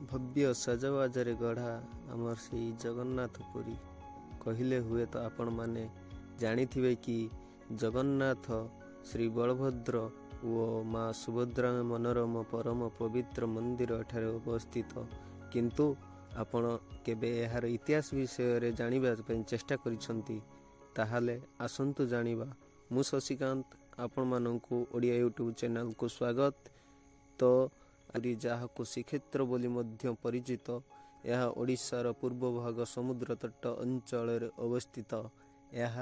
भव्य सजवाजरे गढ़ा आमर से जगन्नाथपुरी कहले हुए तो आपण माने जानिथिबे कि जगन्नाथ श्री बलभद्र ओ माँ सुभद्रा मनोरम परम पवित्र मंदिर एठारे अवस्थित किंतु आपण केबे एहार इतिहास विषय रे जानिबा पई चेष्टा करिसंती ताहाले आसंतु जानिबा मु शशिकांत आपण माननकु ओडिया यूट्यूब चैनल को स्वागत। तो पुरी जहाको श्रीक्षेत्र बोली मध्य परिचित यह ओडिशार पूर्व भाग समुद्र तट अंचल अवस्थित यह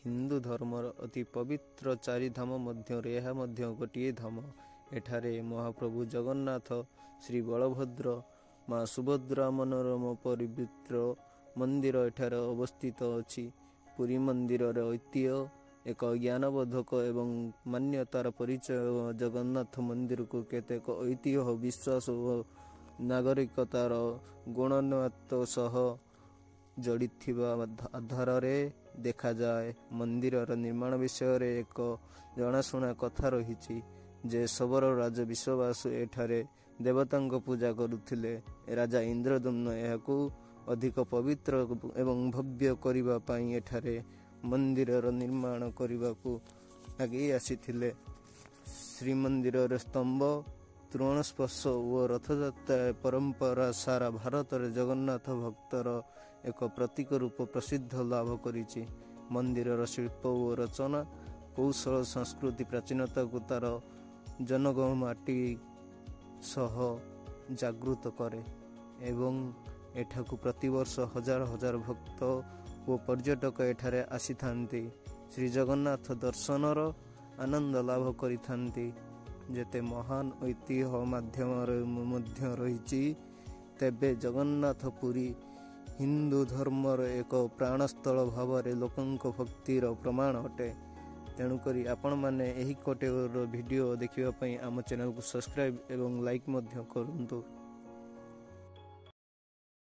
हिंदू धर्मर अति पवित्र चारि धाम मध्य यह मध्य गोटे धाम। एठारे महाप्रभु जगन्नाथ श्री बलभद्र माँ सुभद्रा मनोरम पवित्र मंदिर एठारे अवस्थित अछि। पुरी मंदिर ऐतिह्य एक ज्ञानबोधक एवं मान्यतार परिचय जगन्नाथ मंदिर को केतेक ऐतिह्य विश्वास और नागरिकतार गुणनत्व सह जड़ित आधार रे देखा जाए। मंदिर निर्माण विषय रे एक जनाशुना कथा रही जे सबर राज विश्वास एठारे देवतांग पूजा करुथिले। राजा इंद्रदम्न एहाकू अधिक पवित्र एवं भव्य करिबा पई एठारे मंदिर निर्माण करने को आगे आसीथिले। श्रीमंदिर स्तंभ तृणस्पर्श और रथयात्रा परंपरा सारा भारत रे जगन्नाथ भक्तर एक प्रतीक रूप प्रसिद्ध लाभ करिछि। मंदिर शिल्प और रचना कौशल संस्कृति प्राचीनता को तार जनगमाटी सह जागृत करे एवं एठाकू प्रतिवर्ष हजार हजार भक्त वो पर्यटक एठारे आसी थांती श्री जगन्नाथ दर्शनर आनंद लाभ करि थांती। जेते महान ऐतिह्य माध्यम मध्य रही तेबे जगन्नाथ पुरी हिंदू धर्मर एक प्राणस्थल भाव लोकंक भक्तिर प्रमाण अटे। तेणुकरी आपण माने एही कोटे वीडियो देखिबा पई आम चैनल को सब्सक्राइब एवं लाइक मध्य करंतु।